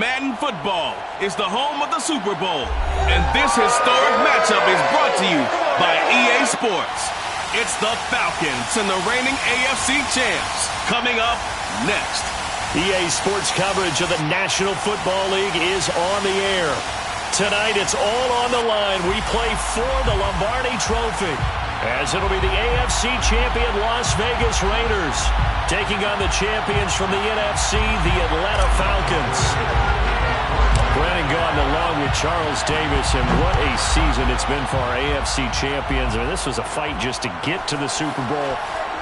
Madden football is the home of the Super Bowl. And this historic matchup is brought to you by EA Sports. It's the Falcons and the reigning AFC champs. Coming up next. EA Sports coverage of the National Football League is on the air. Tonight, it's all on the line. We play for the Lombardi Trophy, as it'll be the AFC champion Las Vegas Raiders taking on the champions from the NFC, the Atlanta Falcons. Brandon Gaudin along with Charles Davis, and what a season it's been for our AFC champions. I mean, this was a fight just to get to the Super Bowl.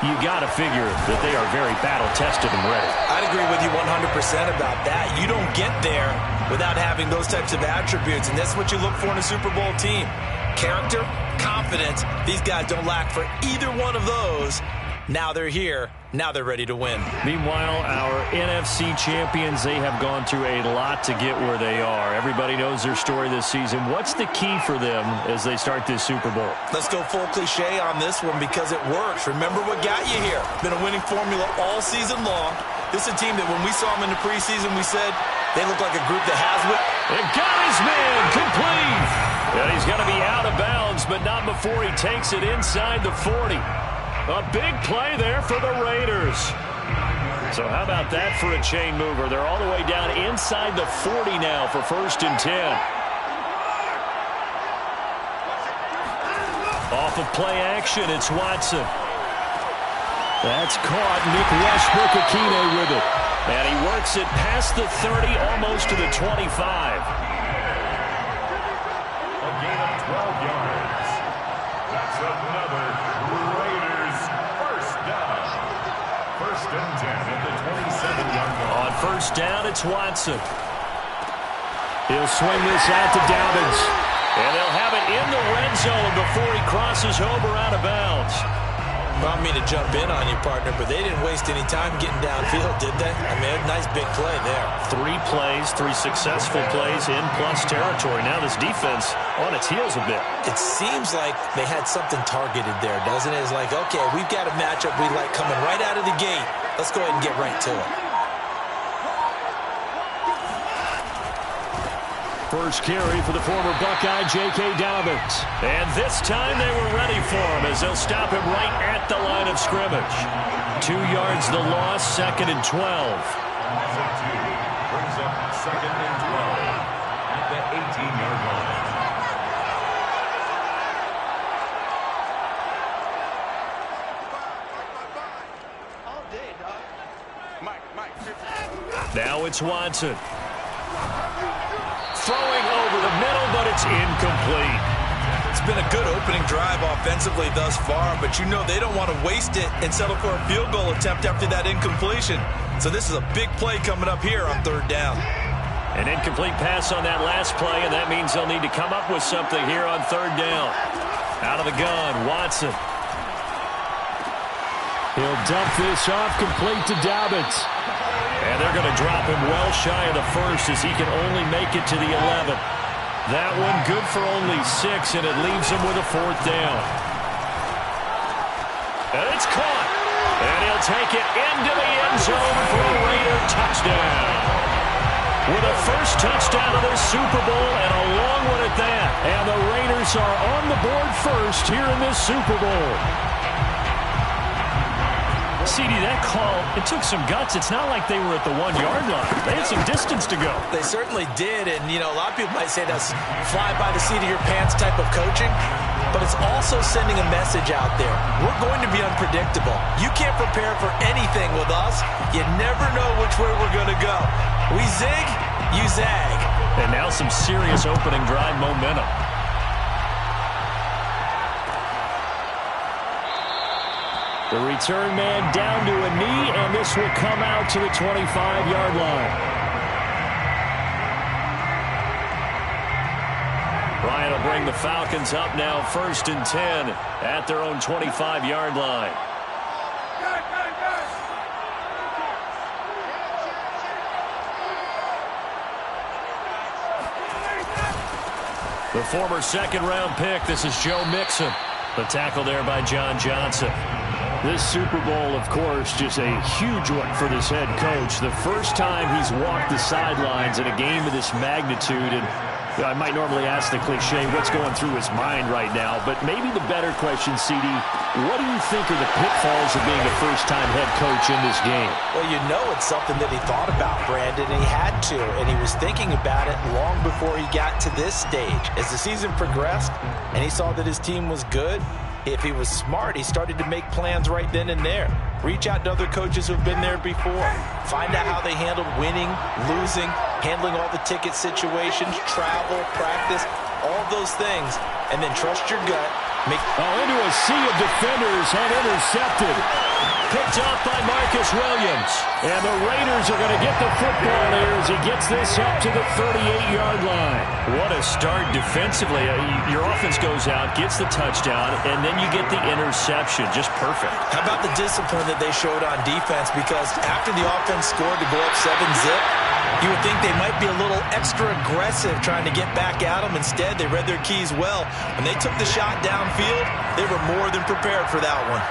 You got to figure that they are very battle-tested and ready. I'd agree with you 100% about that. You don't get there without having those types of attributes, and that's what you look for in a Super Bowl team. Character, confidence. These guys don't lack for either one of those. Now they're here. Now they're ready to win. Meanwhile, our NFC champions, they have gone through a lot to get where they are. Everybody knows their story this season. What's the key for them as they start this Super Bowl? Let's go full cliche on this one because it works. Remember what got you here. Been a winning formula all season long. This is a team that when we saw them in the preseason, we said they look like a group that has what. And got his man complete. And he's going to be out of bounds, but not before he takes it inside the 40. A big play there for the Raiders. So how about that for a chain mover? They're all the way down inside the 40 now for 1st and 10. Off of play action, it's Watson. That's caught. Nick Westbrook-Akine with it. And he works it past the 30, almost to the 25. A gain of 12 yards. That's another Raiders first down. 1st and 10 at the 27-yard line. On 1st down, it's Watson. He'll swing this out to Dobbins. And they'll have it in the red zone before he crosses over out of bounds. I don't mean to jump in on you, partner, but they didn't waste any time getting downfield, did they? I mean, a nice big play there. 3 plays, 3 successful plays in plus territory. Now this defense on its heels a bit. It seems like they had something targeted there, doesn't it? It's like, okay, we've got a matchup we like coming right out of the gate. Let's go ahead and get right to it. First carry for the former Buckeye, J.K. Dobbins. And this time they were ready for him as they'll stop him right at the line of scrimmage. 2 yards the loss, 2nd and 12. Loss of 2 brings up 2nd and 12 at the 18-yard line. Now it's Watson. Throwing over the middle, but it's incomplete. It's been a good opening drive offensively thus far, but you know they don't want to waste it and settle for a field goal attempt after that incompletion. So this is a big play coming up here on 3rd down. An incomplete pass on that last play, and that means they'll need to come up with something here on 3rd down. Out of the gun, Watson. He'll dump this off, complete to Dobbins. And they're going to drop him well shy of the 1st as he can only make it to the 11th. That one good for only 6, and it leaves him with a 4th down. And it's caught. And he'll take it into the end zone for a Raider touchdown. With a first touchdown of the Super Bowl and a long one at that. And the Raiders are on the board first here in this Super Bowl. CD, that call, it took some guts. It's not like they were at the 1-yard line. They had some distance to go. They certainly did, and, you know, a lot of people might say that's fly by the seat of your pants type of coaching, but it's also sending a message out there. We're going to be unpredictable. You can't prepare for anything with us. You never know which way we're going to go. We zig, you zag. And now some serious opening drive momentum. The return man down to a knee, and this will come out to the 25-yard line. Ryan will bring the Falcons up now 1st and 10 at their own 25-yard line. The former 2nd-round pick, this is Joe Mixon. The tackle there by John Johnson. This Super Bowl, of course, just a huge one for this head coach. The first time he's walked the sidelines in a game of this magnitude. And I might normally ask the cliche, what's going through his mind right now? But maybe the better question, CD, what do you think are the pitfalls of being a first-time head coach in this game? Well, you know it's something that he thought about, Brandon, and he had to. And he was thinking about it long before he got to this stage. As the season progressed and he saw that his team was good, if he was smart, he started to make plans right then and there. Reach out to other coaches who've been there before. Find out how they handled winning, losing, handling all the ticket situations, travel, practice, all those things. And then trust your gut. Into a sea of defenders and intercepted. Picked off by Marcus Williams. And the Raiders are going to get the football here as he gets this up to the 38-yard line. What a start defensively. Your offense goes out, gets the touchdown, and then you get the interception. Just perfect. How about the discipline that they showed on defense? Because after the offense scored to go up 7-zip, you would think they might be a little extra aggressive trying to get back at them. Instead, they read their keys well. When they took the shot downfield, they were more than prepared for that one.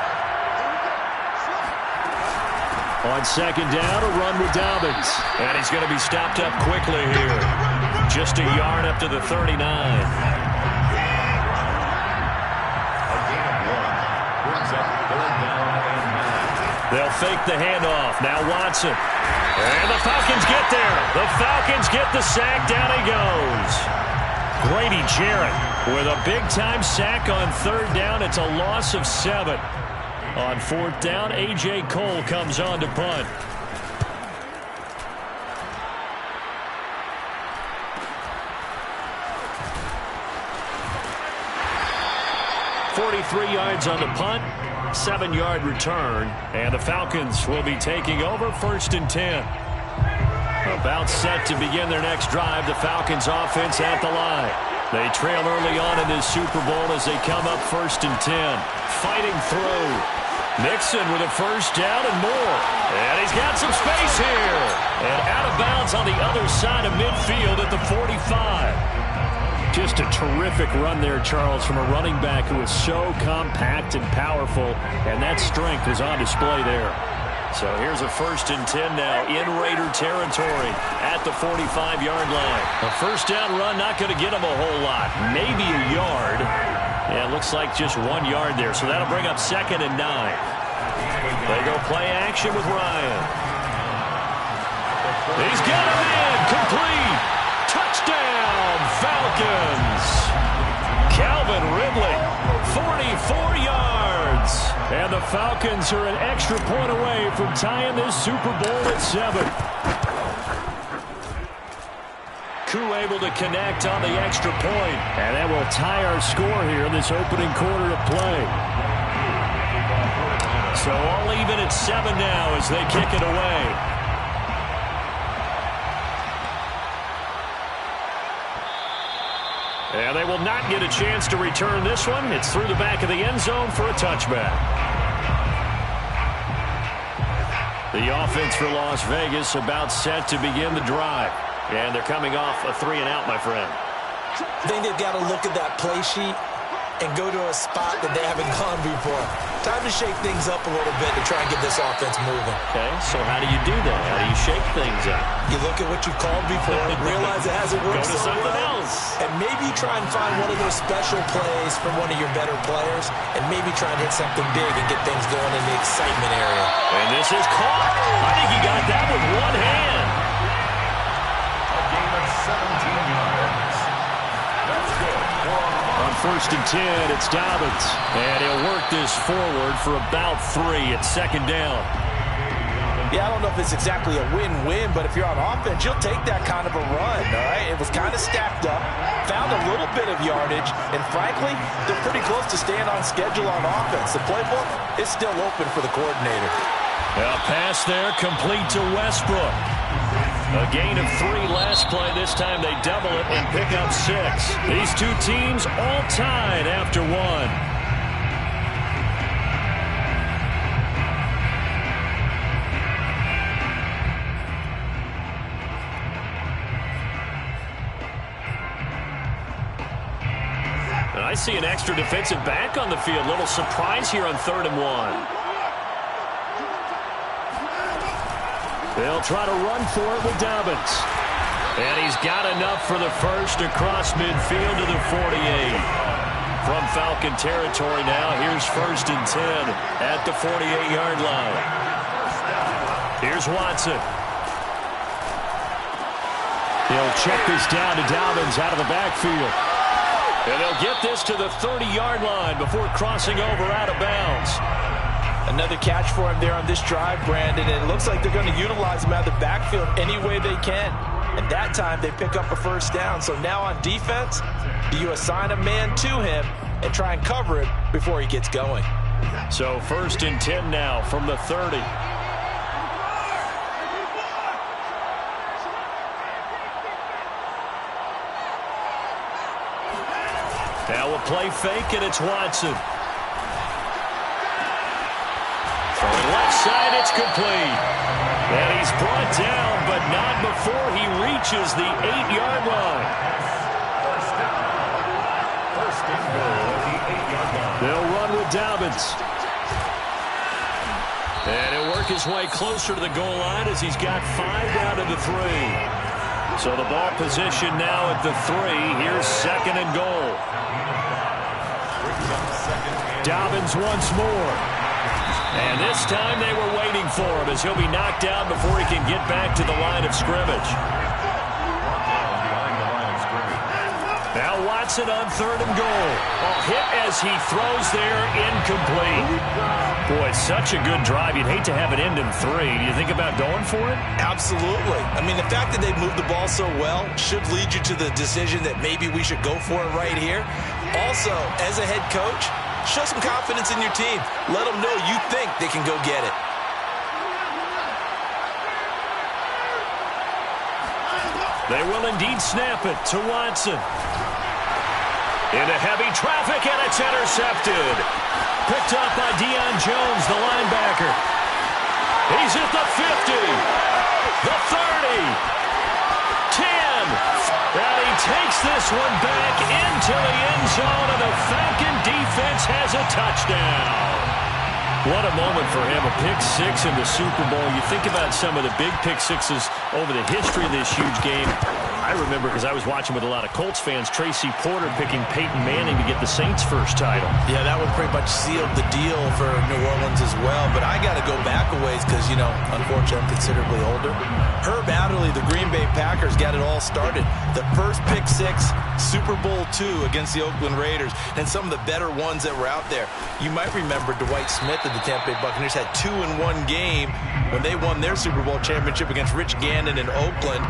On second down, a run with Dobbins. And he's going to be stopped up quickly here. Just a yard up to the 39. They'll fake the handoff. Now Watson. And the Falcons get there. The Falcons get the sack. Down he goes. Grady Jarrett with a big-time sack on third down. It's a loss of 7. On fourth down, A.J. Cole comes on to punt. .43 yards on the punt, 7-yard return, and the Falcons will be taking over first and 10. About set to begin their next drive, the Falcons offense at the line. They trail early on in this Super Bowl as they come up first and 10. Fighting through. Mixon with a first down and more. And he's got some space here. And out of bounds on the other side of midfield at the 45. Just a terrific run there, Charles, from a running back who is so compact and powerful. And that strength was on display there. So here's a first and 10 now in Raider territory at the 45-yard line. A first down run not going to get him a whole lot. Maybe a yard. Yeah, it looks like just 1 yard there. So that'll bring up second and 9. They go play action with Ryan. He's got him in. Complete. Touchdown, Falcons. Calvin Ridley, 44 yards. And the Falcons are an extra point away from tying this Super Bowl at 7. Koo able to connect on the extra point. And that will tie our score here in this opening quarter of play. So all even at 7 now as they kick it away. And they will not get a chance to return this one. It's through the back of the end zone for a touchback. The offense for Las Vegas about set to begin the drive. And they're coming off a 3-and-out, my friend. I think they've got to look at that play sheet and go to a spot that they haven't gone before. Time to shake things up a little bit to try and get this offense moving. Okay, so how do you do that? How do you shake things up? You look at what you've called before, realize it hasn't worked Go to so something well, else. and maybe try and find one of those special plays from one of your better players, and maybe try and hit something big and get things going in the excitement area. And this is caught. I think he got that with one hand. A gain of 17 yards. That's good. On first and 10, it's Dobbins. And he'll work this forward for about 3 at second down. Yeah, I don't know if it's exactly a win-win, but if you're on offense, you'll take that kind of a run, all right? It was kind of stacked up, found a little bit of yardage, and frankly, they're pretty close to staying on schedule on offense. The playbook is still open for the coordinator. A pass there, complete to Westbrook. A gain of 3 last play. This time they double it and pick up 6. These two teams all tied after 1. I see an extra defensive back on the field. Little surprise here on 3rd and 1. They'll try to run for it with Dobbins. And he's got enough for the first across midfield to the 48. From Falcon territory now, here's 1st and 10 at the 48-yard line. Here's Watson. He'll check this down to Dobbins out of the backfield. And they'll get this to the 30-yard line before crossing over out of bounds. Another catch for him there on this drive, Brandon, and it looks like they're going to utilize him out of the backfield any way they can. And that time they pick up a first down. So now on defense, do you assign a man to him and try and cover him before he gets going? So 1st and 10 now from the 30. Now a play fake, and it's Watson. From the left side, it's complete. And he's brought down, but not before he reaches the 8-yard line. First and goal at the 8-yard line. They'll run with Dobbins. And he'll work his way closer to the goal line as he's got 5 down to the 3. So the ball position now at the 3. Here's 2nd and goal. Dobbins once more. And this time they were waiting for him as he'll be knocked down before he can get back to the line of scrimmage. Now Watson on 3rd and goal. A hit as he throws there, incomplete. Boy, such a good drive. You'd hate to have it end in 3. Do you think about going for it? Absolutely. I mean, the fact that they moved the ball so well should lead you to the decision that maybe we should go for it right here. Also, as a head coach, show some confidence in your team. Let them know you think they can go get it. They will indeed snap it to Watson. Into heavy traffic, and it's intercepted. Picked up by Deion Jones, the linebacker. He's at the 50, the 30, 10. And he takes this one back into the end zone, and the Falcon defense has a touchdown. What a moment for him, a pick 6 in the Super Bowl. You think about some of the big pick 6s over the history of this huge game. I remember, because I was watching with a lot of Colts fans, Tracy Porter picking Peyton Manning to get the Saints' first title. Yeah, that one pretty much sealed the deal for New Orleans as well. But I got to go back a ways because, you know, unfortunately I'm considerably older. Herb Adderley, the Green Bay Packers, got it all started. The first pick 6, Super Bowl II against the Oakland Raiders, and some of the better ones that were out there. You might remember Dwight Smith of the Tampa Bay Buccaneers had 2 in one game when they won their Super Bowl championship against Rich Gannon in Oakland.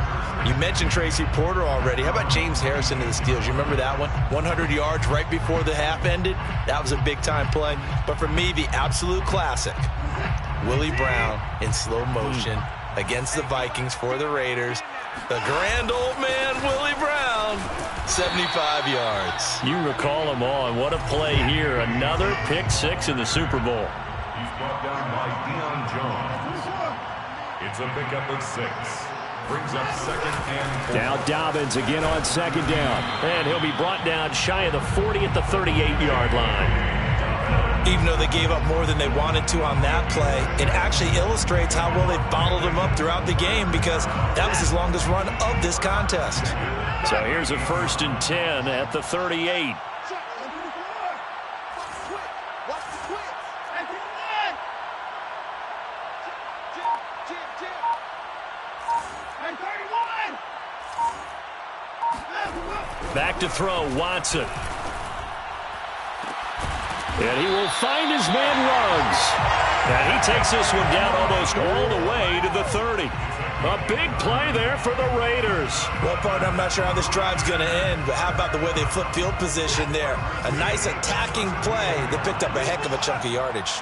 You mentioned Tracy Porter already. How about James Harrison to the Steelers? You remember that one? 100 yards right before the half ended. That was a big-time play. But for me, the absolute classic, Willie Brown in slow motion against the Vikings for the Raiders. The grand old man, Willie Brown, 75 yards. You recall them all, and what a play here. Another pick 6 in the Super Bowl. He's brought down by Deion Jones. It's a pickup of 6. Brings up 2nd and 4. Now Dobbins again on 2nd down. And he'll be brought down shy of the 40 at the 38-yard line. Even though they gave up more than they wanted to on that play, it actually illustrates how well they bottled them up throughout the game, because that was his longest run of this contest. So here's a 1st and 10 at the 38. Back to throw, Watson. And he will find his man Ruggs. And he takes this one down almost all the way to the 30. A big play there for the Raiders. Well, partner, I'm not sure how this drive's going to end, but how about the way they flip field position there? A nice attacking play that picked up a heck of a chunk of yardage.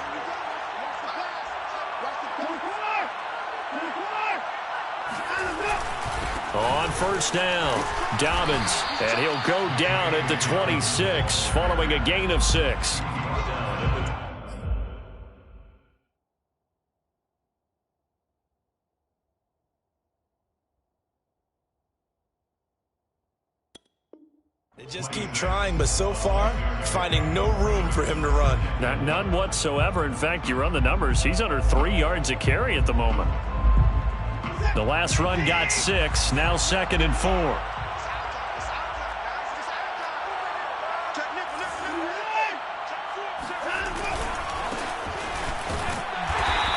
On 1st down, Dobbins, and he'll go down at the 26 following a gain of 6. They just keep trying, but so far, finding no room for him to run. None whatsoever. In fact, you run the numbers. He's under 3 yards a carry at the moment. The last run got 6. Now 2nd and 4.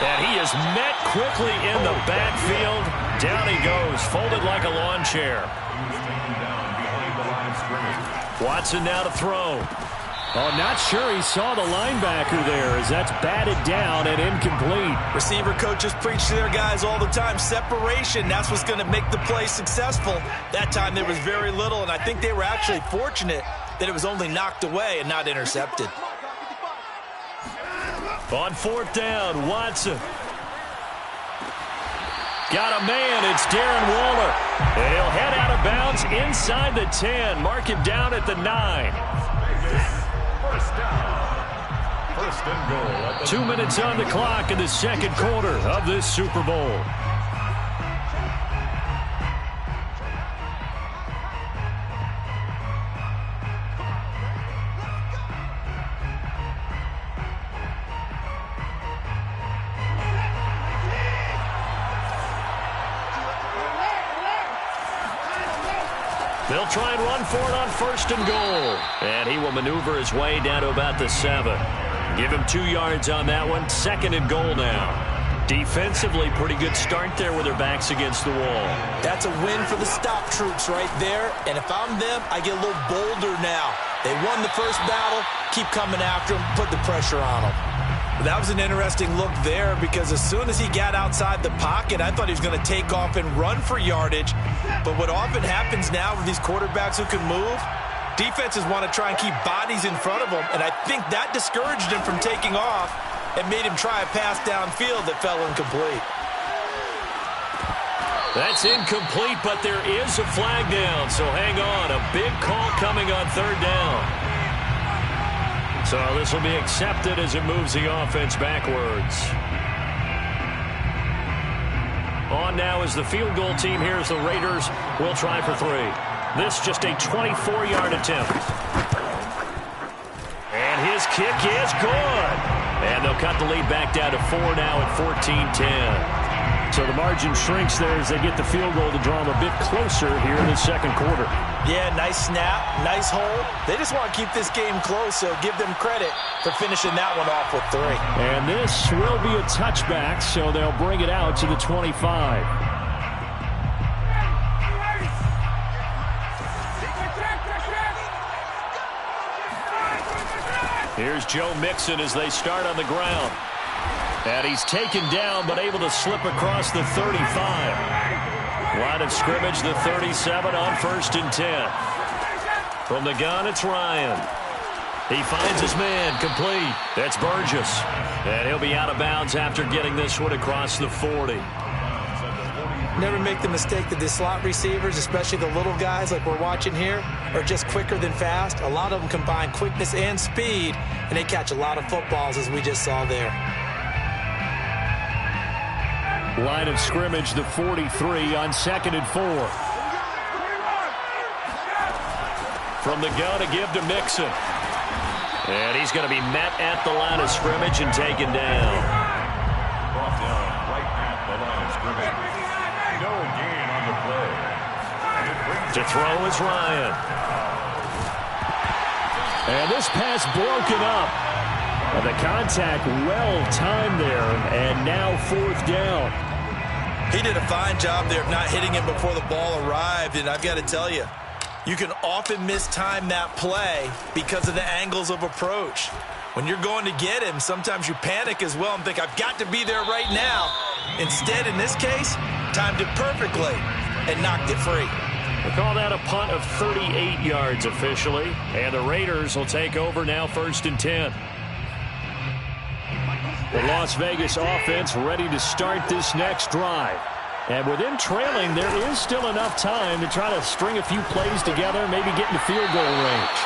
And he is met quickly in the backfield. Down he goes, folded like a lawn chair. Watson now to throw. Oh, not sure he saw the linebacker there as that's batted down and incomplete. Receiver coaches preach to their guys all the time. Separation, that's what's going to make the play successful. That time there was very little, and I think they were actually fortunate that it was only knocked away and not intercepted. On 4th down, Watson. Got a man, it's Darren Waller. And he'll head out of bounds inside the 10. Mark him down at the 9. First down. First and goal at the 2 minutes on the clock in the 2nd quarter of this Super Bowl. They'll try and run for it on 1st and goal. And he will maneuver his way down to about the 7. Give him 2 yards on that one. 2nd and goal now. Defensively, pretty good start there with their backs against the wall. That's a win for the stop troops right there. And if I'm them, I get a little bolder now. They won the first battle. Keep coming after them. Put the pressure on them. That was an interesting look there because as soon as he got outside the pocket, I thought he was going to take off and run for yardage. But what often happens now with these quarterbacks who can move, defenses want to try and keep bodies in front of them, and I think that discouraged him from taking off and made him try a pass downfield that fell incomplete. That's incomplete, but there is a flag down, so hang on. A big call coming on 3rd down. So this will be accepted as it moves the offense backwards. On now is the field goal team. Here's the Raiders. Will try for 3. This just a 24-yard attempt. And his kick is good. And they'll cut the lead back down to 4 now at 14-10. So the margin shrinks there as they get the field goal to draw them a bit closer here in the 2nd quarter. Yeah, nice snap, nice hold. They just want to keep this game close, so give them credit for finishing that one off with 3. And this will be a touchback, so they'll bring it out to the 25. Here's Joe Mixon as they start on the ground. And he's taken down, but able to slip across the 35. Line of scrimmage, the 37 on 1st and 10. From the gun, it's Ryan. He finds his man, complete. That's Burgess. And he'll be out of bounds after getting this one across the 40. Never make the mistake that the slot receivers, especially the little guys like we're watching here, are just quicker than fast. A lot of them combine quickness and speed, and they catch a lot of footballs, as we just saw there. Line of scrimmage, the 43 on 2nd and 4. From the gun to give to Mixon. And he's going to be met at the line of scrimmage and taken down. brought down right at the line of scrimmage. No gain on the play. And it brings to throw is Ryan. And this pass broken up. And the contact well timed there, and now 4th down. He did a fine job there of not hitting him before the ball arrived, and I've got to tell you, you can often mistime that play because of the angles of approach. When you're going to get him, sometimes you panic as well and think, I've got to be there right now. Instead, in this case, timed it perfectly and knocked it free. We'll call that a punt of 38 yards officially, and the Raiders will take over now 1st and 10. The Las Vegas offense ready to start this next drive. And with them trailing, there is still enough time to try to string a few plays together, maybe get in the field goal range.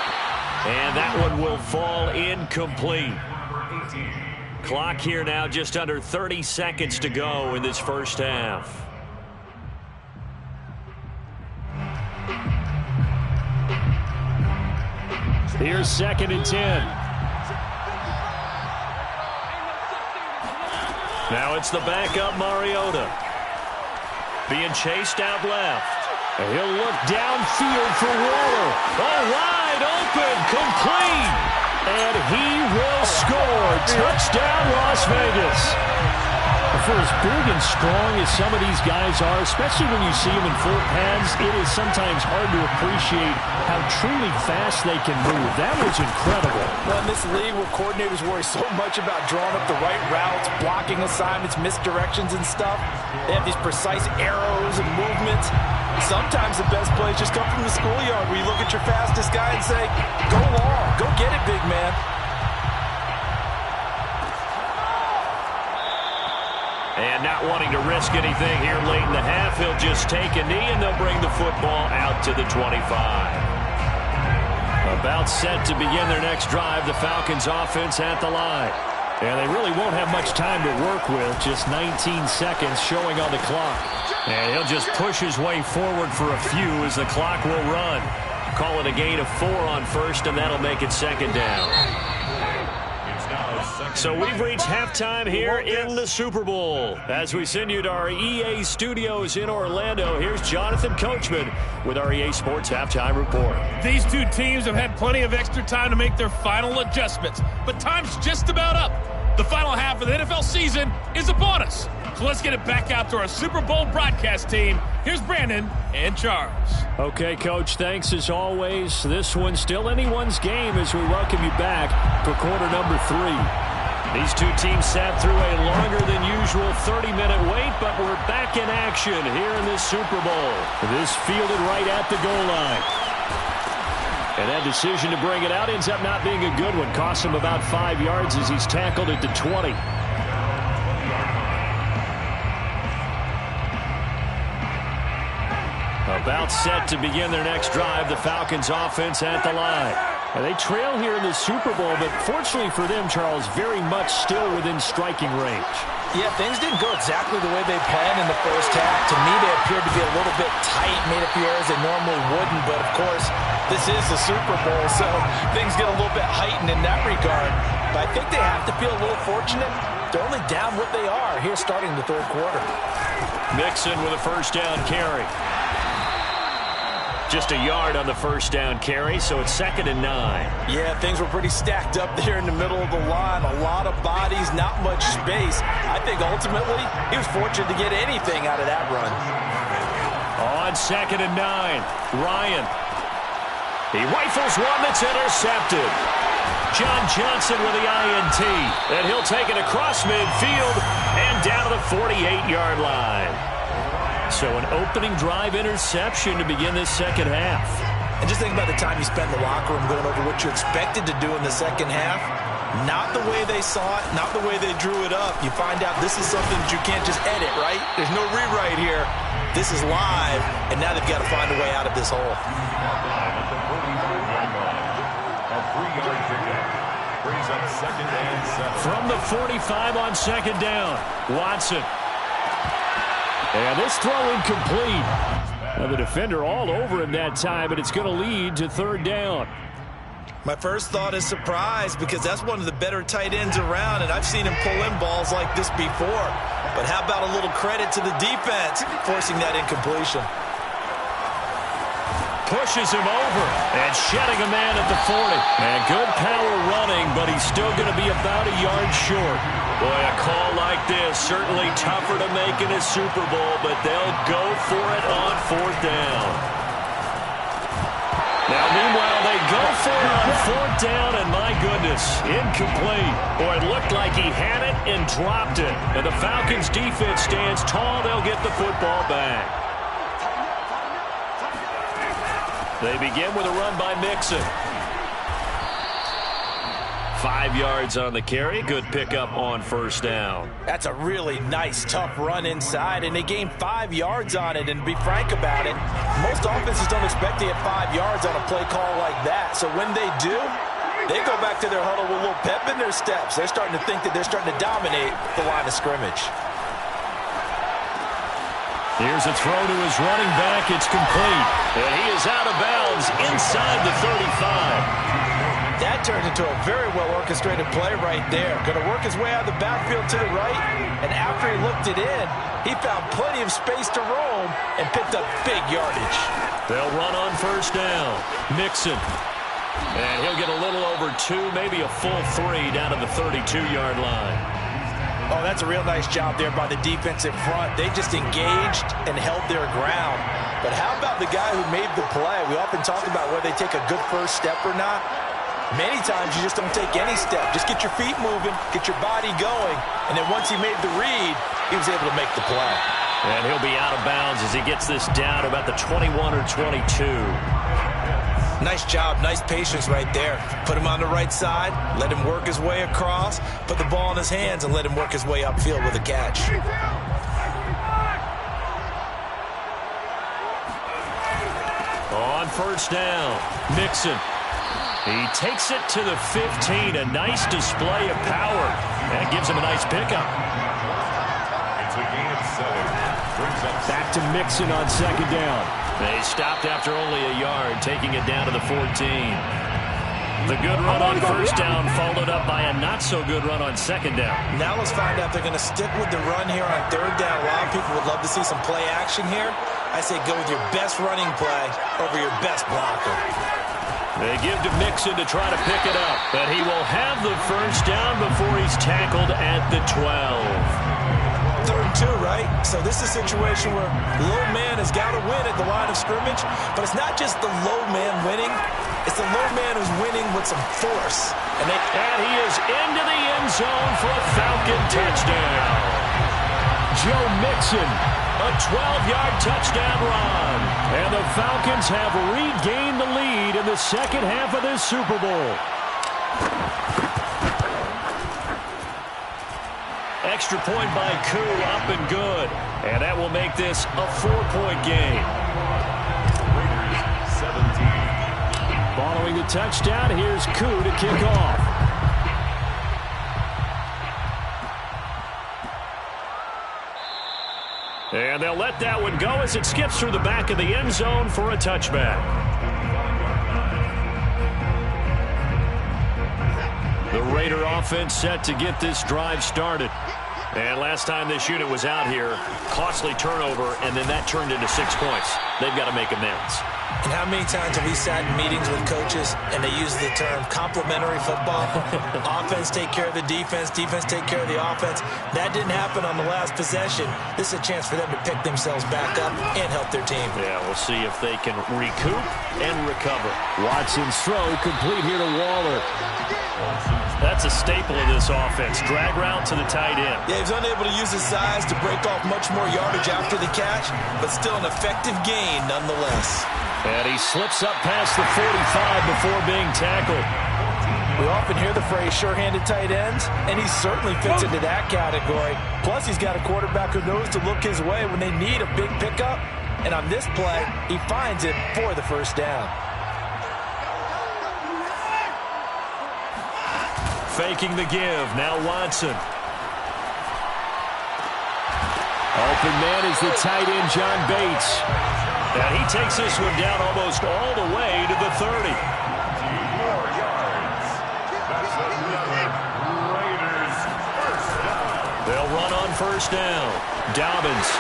And that one will fall incomplete. Clock here now just under 30 seconds to go in this first half. Here's 2nd and 10. Now it's the backup Mariota. being chased out left. And he'll look downfield for Waller. Oh, wide open, complete. And he will score. Touchdown, Las Vegas. For as big and strong as some of these guys are, especially when you see them in full pads, it is sometimes hard to appreciate how truly fast they can move. That was incredible. Well, in this league where coordinators worry so much about drawing up the right routes, blocking assignments, misdirections and stuff, they have these precise arrows and movements. Sometimes the best plays just come from the schoolyard where you look at your fastest guy and say, go long, go get it, big man. And not wanting to risk anything here late in the half, he'll just take a knee and they'll bring the football out to the 25. About set to begin their next drive, the Falcons offense at the line. And they really won't have much time to work with, just 19 seconds showing on the clock. And he'll just push his way forward for a few as the clock will run. Call it a gain of 4 on first, and that'll make it second down. So we've reached halftime here in the Super Bowl. As we send you to our EA studios in Orlando, here's Jonathan Coachman with our EA Sports Halftime Report. These two teams have had plenty of extra time to make their final adjustments, but time's just about up. The final half of the NFL season is upon us. So let's get it back out to our Super Bowl broadcast team. Here's Brandon and Charles. Okay, Coach, thanks as always. This one's still anyone's game as we welcome you back for quarter number 3. These two teams sat through a longer than usual 30-minute wait, but we're back in action here in this Super Bowl. This fielded right at the goal line. And that decision to bring it out ends up not being a good one. Costs him about 5 yards as he's tackled at the 20. About set to begin their next drive, the Falcons offense at the line. And they trail here in the Super Bowl, but fortunately for them, Charles, very much still within striking range. Yeah, things didn't go exactly the way they planned in the first half. To me, they appeared to be a little bit tight, made a few errors they normally wouldn't. But, of course, this is the Super Bowl, so things get a little bit heightened in that regard. But I think they have to feel a little fortunate. They're only down what they are here starting the third quarter. Mixon with a first down carry. Just a yard on the first down carry, so it's 2nd and 9. Yeah, things were pretty stacked up there in the middle of the line. A lot of bodies, not much space. I think ultimately he was fortunate to get anything out of that run. On 2nd and 9, Ryan. He rifles one that's intercepted. John Johnson with the INT. And he'll take it across midfield and down to the 48-yard line. So an opening drive interception to begin this second half. And just think about the time you spent in the locker room going over what you expected to do in the second half. Not the way they saw it, not the way they drew it up. You find out this is something that you can't just edit, right? There's no rewrite here. This is live, and now they've got to find a way out of this hole. From the 45 on 2nd down, Watson. And this throw incomplete. Now the defender all over him that time, but it's going to lead to 3rd down. My first thought is surprise because that's one of the better tight ends around, and I've seen him pull in balls like this before. But how about a little credit to the defense forcing that incompletion? Pushes him over and shedding a man at the 40. And good power running, but he's still going to be about a yard short. Boy, a call like this, certainly tougher to make in a Super Bowl, but they'll go for it on 4th down. Now, meanwhile, they go for it on 4th down, and my goodness, incomplete. Boy, it looked like he had it and dropped it. And the Falcons' defense stands tall. They'll get the football back. They begin with a run by Mixon. 5 yards on the carry. Good pickup on first down. That's a really nice, tough run inside, and they gained 5 yards on it. And to be frank about it, most offenses don't expect to get 5 yards on a play call like that. So when they do, they go back to their huddle with a little pep in their steps. They're starting to think that they're starting to dominate the line of scrimmage. Here's a throw to his running back. It's complete. And he is out of bounds inside the 35. That turned into a very well-orchestrated play right there. Going to work his way out of the backfield to the right, and after he looked it in, he found plenty of space to roam and picked up big yardage. They'll run on first down. Mixon. And he'll get a little over 2, maybe a full 3 down to the 32-yard line. Oh, that's a real nice job there by the defensive front. They just engaged and held their ground. But how about the guy who made the play? We often talk about whether they take a good first step or not. Many times you just don't take any step. Just get your feet moving, get your body going, and then once he made the read, he was able to make the play. And he'll be out of bounds as he gets this down to about the 21 or 22. Nice job, nice patience right there. Put him on the right side, let him work his way across, put the ball in his hands, and let him work his way upfield with a catch. On first down, Mixon. He takes it to the 15. A nice display of power. That gives him a nice pickup. It's a gain of 7. Brings up back to Mixon on second down. They stopped after only a yard, taking it down to the 14. The good run on first down followed up by a not-so-good run on second down. Now let's find out if they're going to stick with the run here on third down. A lot of people would love to see some play action here. I say go with your best running play over your best blocker. They give to Mixon to try to pick it up, but he will have the first down before he's tackled at the 12. 3rd and 2, right? So this is a situation where low man has got to win at the line of scrimmage, but it's not just the low man winning. It's the low man who's winning with some force. And he is into the end zone for a Falcon touchdown. Joe Mixon, a 12-yard touchdown run. And the Falcons have regained the lead in the second half of this Super Bowl. Extra point by Koo, up and good. And that will make this a 4-point game. Raiders 17. Following the touchdown, here's Koo to kick off. And they'll let that one go as it skips through the back of the end zone for a touchback. The Raider offense set to get this drive started. And last time this unit was out here, costly turnover, and then that turned into 6 points. They've got to make amends. And how many times have we sat in meetings with coaches and they use the term complementary football? Offense take care of the defense, defense take care of the offense. That didn't happen on the last possession. This is a chance for them to pick themselves back up and help their team. Yeah, we'll see if they can recoup and recover. Watson's throw complete here to Waller. That's a staple of this offense. Drag route to the tight end. Yeah, he's unable to use his size to break off much more yardage after the catch, but still an effective gain nonetheless. And he slips up past the 45 before being tackled. We often hear the phrase sure-handed tight ends, and he certainly fits into that category. Plus, he's got a quarterback who knows to look his way when they need a big pickup. And on this play, he finds it for the first down. Faking the give. Now Watson. Open man is the tight end, John Bates. And he takes this one down almost all the way to the 30. 4 yards. That's another Raiders first down. They'll run on first down. Dobbins.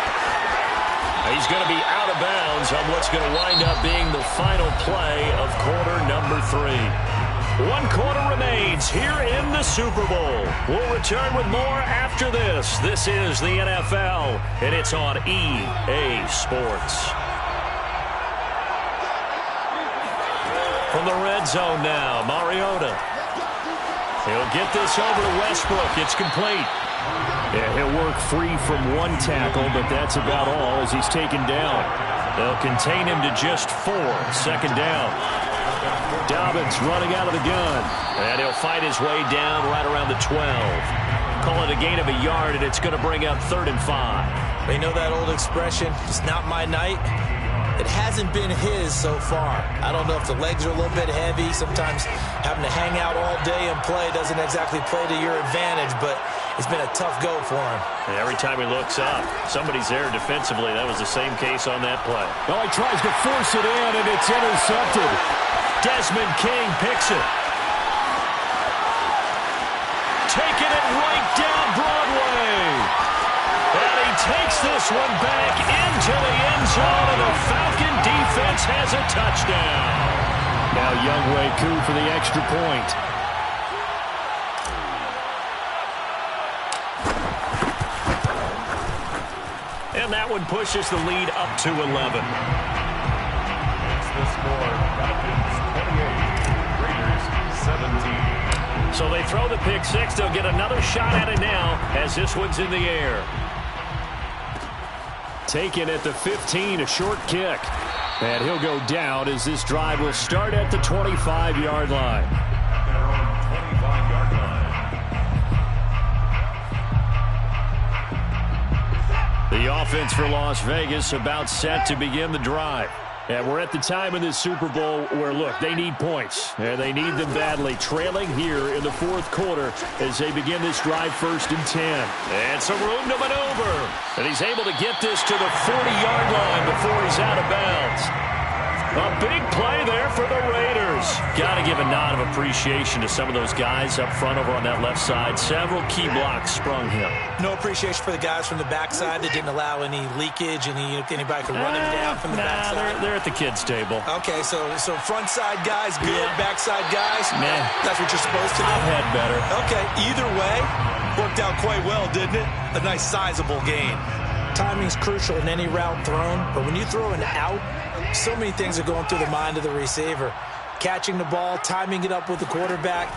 He's going to be out of bounds on what's going to wind up being the final play of quarter number 3. 1 quarter remains here in the Super Bowl. We'll return with more after this. This is the NFL, and it's on EA Sports. From the red zone now, Mariota. He'll get this over to Westbrook. It's complete. Yeah, he'll work free from 1 tackle, but that's about all as he's taken down. They'll contain him to just 4. Second down. Dobbins running out of the gun. And he'll fight his way down right around the 12. Call it a gain of a yard, and it's going to bring up 3rd and 5. You know that old expression, it's not my night? It hasn't been his so far. I don't know if the legs are a little bit heavy. Sometimes having to hang out all day and play doesn't exactly play to your advantage, but it's been a tough go for him. And every time he looks up, somebody's there defensively. That was the same case on that play. Well, he tries to force it in, and it's intercepted. Desmond King picks it. it right down Broadway. And he takes this one back into the end zone, and the Falcon defense has a touchdown. Now Younghoe Koo for the extra point. And that one pushes the lead up to 11. It's the score. Falcons 28, Raiders 17. So they throw the pick six. They'll get another shot at it now as this one's in the air. Taken at the 15, a short kick. And he'll go down as this drive will start at the 25-yard line. At their own 25-yard line. The offense for Las Vegas about set to begin the drive. And we're at the time in this Super Bowl where, look, they need points. And they need them badly. Trailing here in the fourth quarter as they begin this drive 1st and 10. And some room to maneuver. And he's able to get this to the 40-yard line before he's out of bounds. A big play there for the Raiders. Got to give a nod of appreciation to some of those guys up front over on that left side. Several key blocks sprung him. No appreciation for the guys from the backside that didn't allow any leakage, anybody could run him down from the backside. They're at the kids' table. Okay, so front side guys good, backside guys, nah. That's what you're supposed to do. I've had better. Okay, either way, worked out quite well, didn't it? A nice sizable gain. Timing's crucial in any route thrown, but when you throw an out, so many things are going through the mind of the receiver. Catching the ball, timing it up with the quarterback.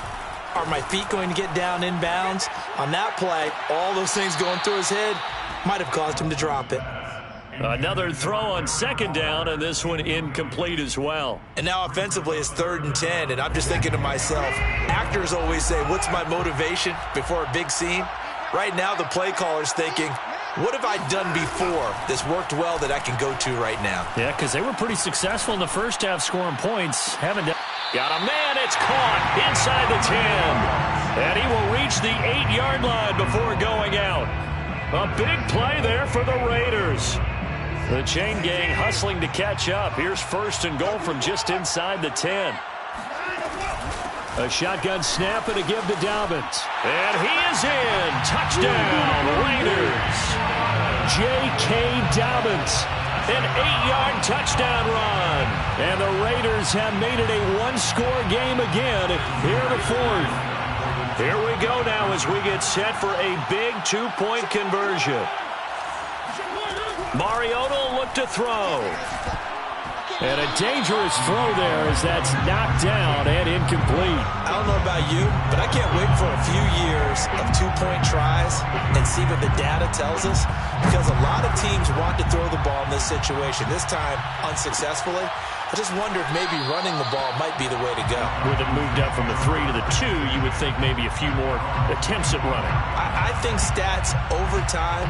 Are my feet going to get down inbounds? On that play, all those things going through his head might have caused him to drop it. Another throw on 2nd down, and this one incomplete as well. And now offensively it's 3rd and 10, and I'm just thinking to myself, actors always say, what's my motivation before a big scene? Right now the play caller's thinking, what have I done before that's worked well that I can go to right now? Yeah, because they were pretty successful in the first half scoring points. Got a man, it's caught inside the 10. And he will reach the 8-yard line before going out. A big play there for the Raiders. The chain gang hustling to catch up. Here's 1st and goal from just inside the 10. A shotgun snap and a give to Dobbins. And he is in. Touchdown, Raiders. J.K. Dobbins. An 8-yard touchdown run. And the Raiders have made it a one-score game again here in the 4th. Here we go now as we get set for a big 2-point conversion. Mariota will look to throw. And a dangerous throw there as that's knocked down and incomplete. I don't know about you, but I can't wait for a few years of 2-point tries and see what the data tells us, because a lot of teams want to throw the ball in this situation, this time unsuccessfully. I just wonder if maybe running the ball might be the way to go. With it moved up from the 3 to the 2, you would think maybe a few more attempts at running. I think stats over time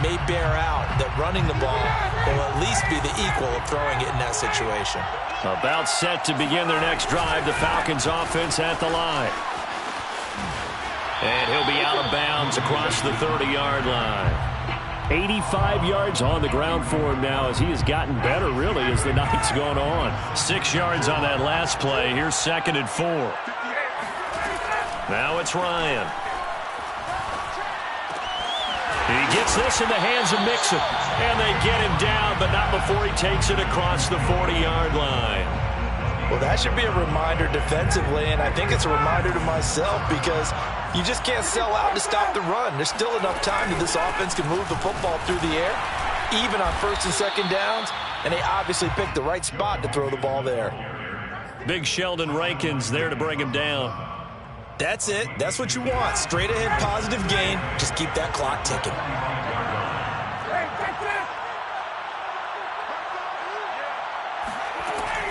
may bear out that running the ball will at least be the equal of throwing it in that situation. About set to begin their next drive, the Falcons offense at the line. And he'll be out of bounds across the 30-yard line. 85 yards on the ground for him now as he has gotten better, really, as the night's gone on. 6 yards on that last play. Here's 2nd and 4. Now it's Ryan. He gets this in the hands of Mixon. And they get him down, but not before he takes it across the 40-yard line. Well, that should be a reminder defensively, and I think it's a reminder to myself, because you just can't sell out to stop the run. There's still enough time that this offense can move the football through the air, even on 1st and 2nd downs, and they obviously picked the right spot to throw the ball there. Big Sheldon Rankins there to bring him down. That's it. That's what you want. Straight ahead positive gain. Just keep that clock ticking.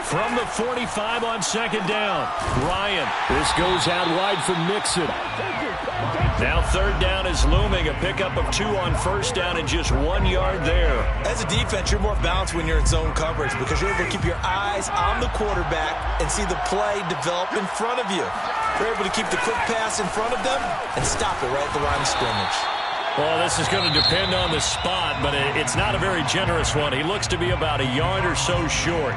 From the 45 on 2nd down, Ryan. This goes out wide for Mixon. Now 3rd down is looming. A pickup of 2 on 1st down and just 1 yard there. As a defense, you're more balanced when you're in zone coverage, because you're able to keep your eyes on the quarterback and see the play develop in front of you. You're able to keep the quick pass in front of them and stop it right at the line of scrimmage. Well, this is going to depend on the spot, but it's not a very generous one. He looks to be about a yard or so short.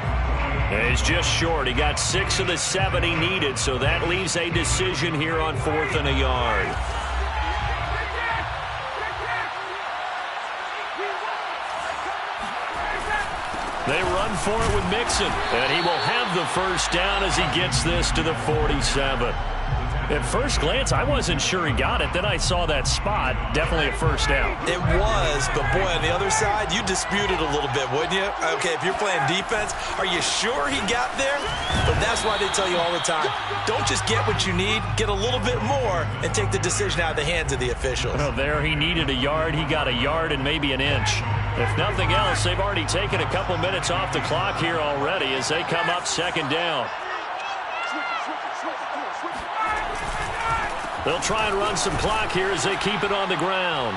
He's just short. He got 6 of the 7 he needed, so that leaves a decision here on 4th and a yard. They run for it with Mixon, and he will have the first down as he gets this to the 47. At first glance, I wasn't sure he got it. Then I saw that spot. Definitely a first down. It was, but boy, on the other side, you dispute it a little bit, wouldn't you? Okay, if you're playing defense, are you sure he got there? But that's why they tell you all the time, don't just get what you need, get a little bit more, and take the decision out of the hands of the officials. Well, there he needed a yard. He got a yard and maybe an inch. If nothing else, they've already taken a couple minutes off the clock here already as they come up second down. They'll try and run some clock here as they keep it on the ground.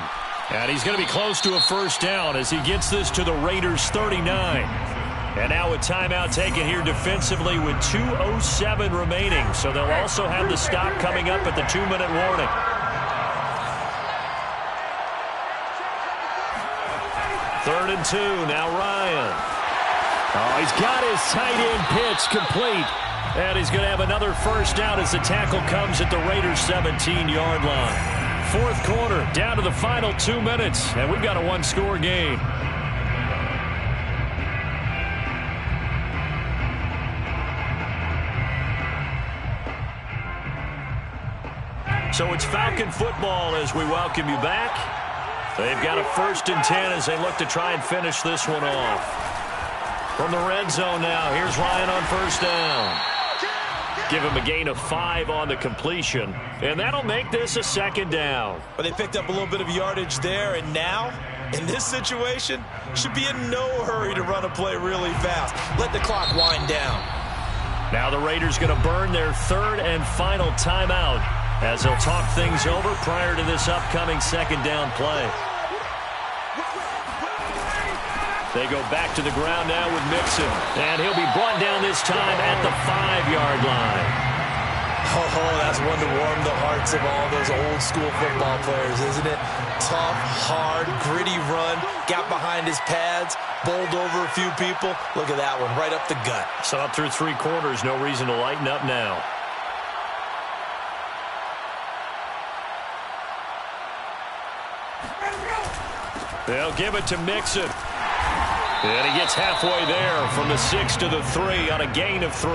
And he's going to be close to a first down as he gets this to the Raiders' 39. And now a timeout taken here defensively with 2:07 remaining. So they'll also have the stop coming up at the 2-minute warning. Third and 2. Now Ryan. Oh, he's got his tight end pitch complete. And he's going to have another first down as the tackle comes at the Raiders' 17-yard line. Fourth quarter, down to the final 2 minutes, and we've got a one-score game. So it's Falcon football as we welcome you back. They've got a 1st and 10 as they look to try and finish this one off. From the red zone now, here's Ryan on first down. Give him a gain of 5 on the completion, and that'll make this a second down. But they picked up a little bit of yardage there, and now, in this situation, should be in no hurry to run a play really fast. Let the clock wind down. Now the Raiders going to burn their 3rd and final timeout as they'll talk things over prior to this upcoming second down play. They go back to the ground now with Mixon. And he'll be brought down this time at the 5-yard line. Oh, that's one to warm the hearts of all those old school football players, isn't it? Tough, hard, gritty run. Got behind his pads. Bowled over a few people. Look at that one, right up the gut. So up through 3 quarters, no reason to lighten up now. They'll give it to Mixon. And he gets halfway there from the 6 to the 3 on a gain of 3.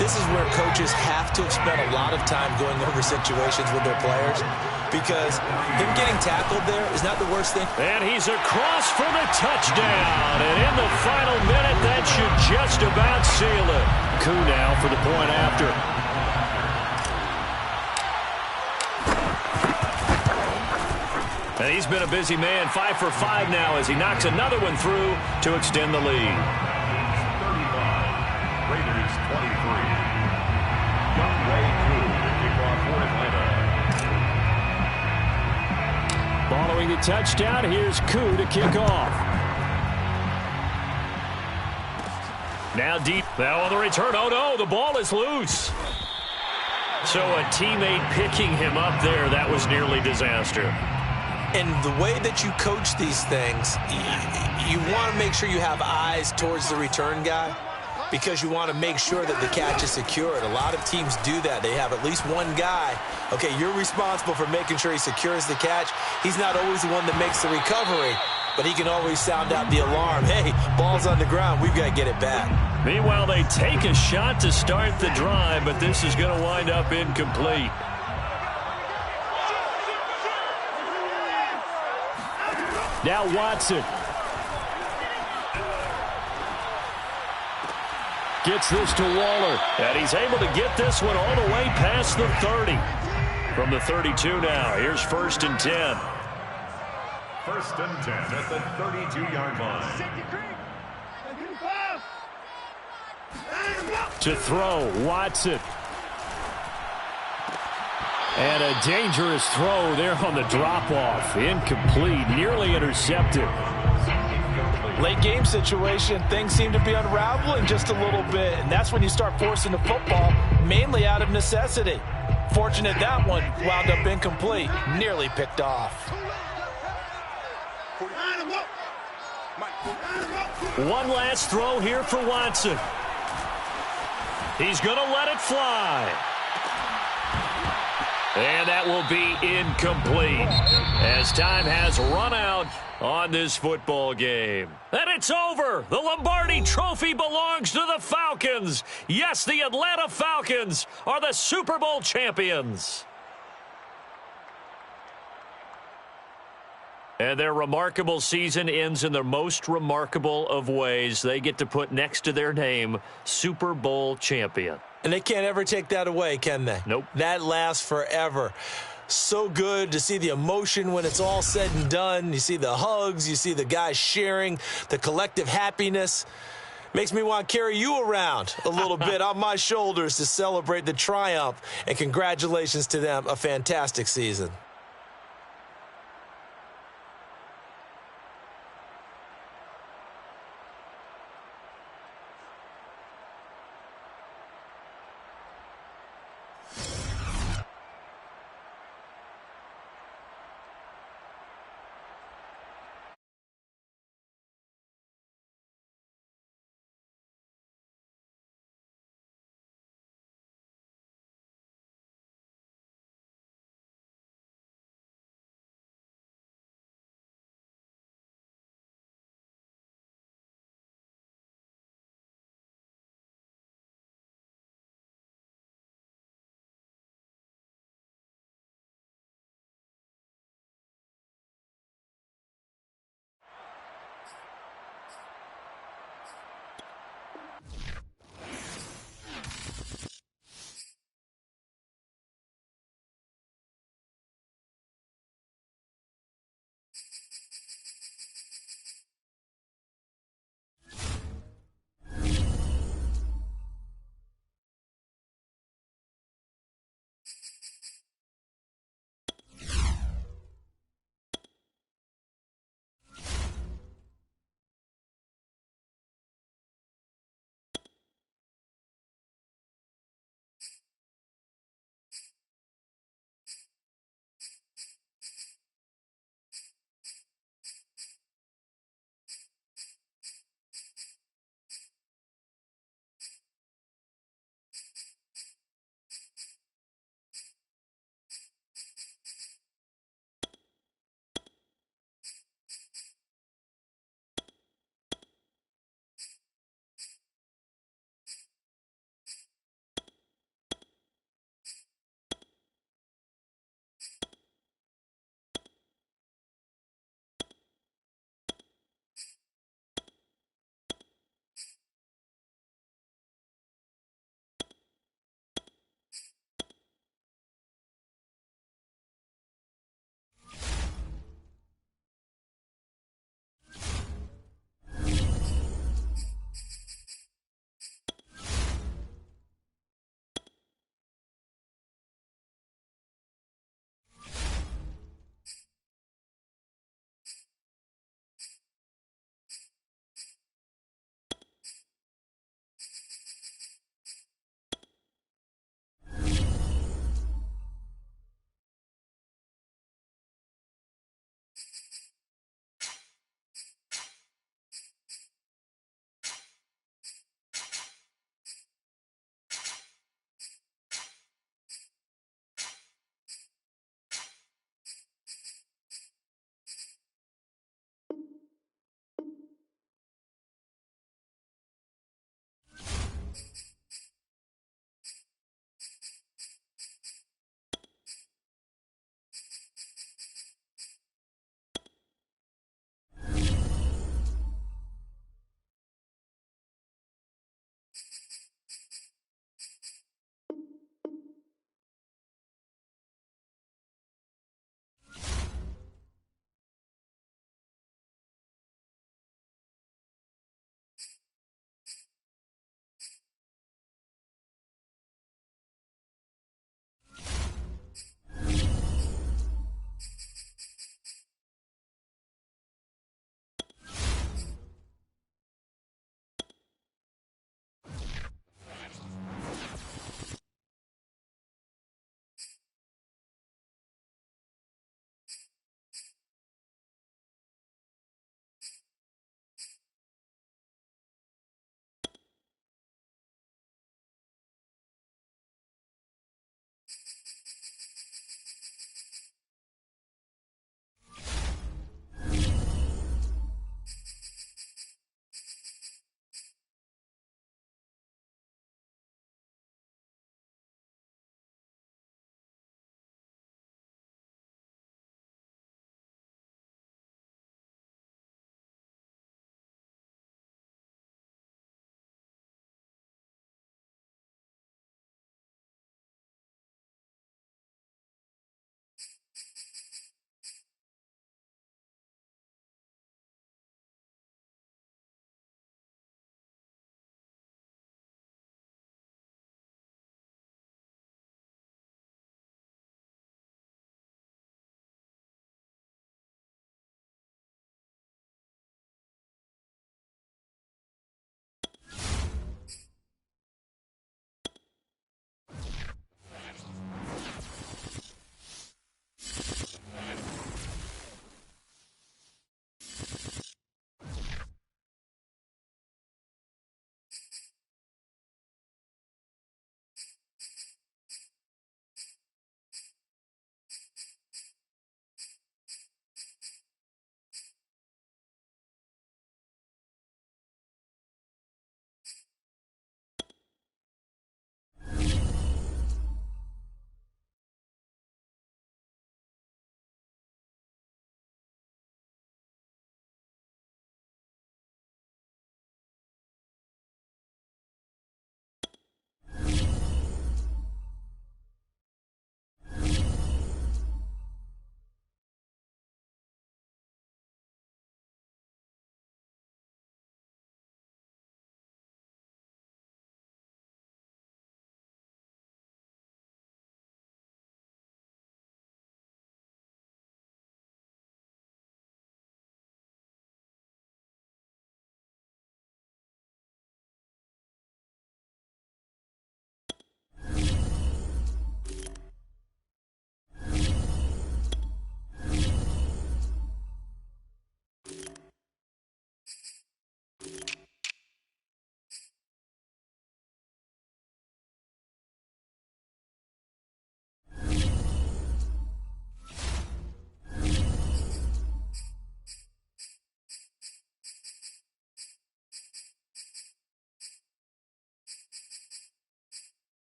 This is where coaches have to spend a lot of time going over situations with their players because him getting tackled there is not the worst thing. And he's across for the touchdown. And in the final minute, that should just about seal it. Coup now for the point after. And he's been a busy man, 5 for 5 now as he knocks another one through to extend the lead. 35, Raiders 23. Young Ray Coup to kick off for Atlanta. Following the touchdown, here's Coup to kick off. Now deep, now on the return. Oh no, the ball is loose. So a teammate picking him up there, that was nearly disaster. And the way that you coach these things, you want to make sure you have eyes towards the return guy because you want to make sure that the catch is secured. A lot of teams do that. They have at least one guy. Okay, you're responsible for making sure he secures the catch. He's not always the one that makes the recovery, but he can always sound out the alarm. Hey, ball's on the ground. We've got to get it back. Meanwhile, they take a shot to start the drive, but this is going to wind up incomplete. Now Watson gets this to Waller, and he's able to get this one all the way past the 30. From the 32 now, here's 1st and 10. 1st and 10 at the 32-yard line. To throw, Watson. And a dangerous throw there on the drop-off. Incomplete, nearly intercepted. Late game situation, things seem to be unraveling just a little bit, and that's when you start forcing the football, mainly out of necessity. Fortunate that one wound up incomplete, nearly picked off. One last throw here for Watson. He's going to let it fly. And that will be incomplete as time has run out on this football game. And it's over. The Lombardi Trophy belongs to the Falcons. Yes, the Atlanta Falcons are the Super Bowl champions. And their remarkable season ends in the most remarkable of ways. They get to put next to their name, Super Bowl champion. And they can't ever take that away, can they? Nope. That lasts forever. So good to see the emotion when it's all said and done. You see the hugs. You see the guys sharing, the collective happiness. Makes me want to carry you around a little bit on my shoulders to celebrate the triumph. And congratulations to them. A fantastic season.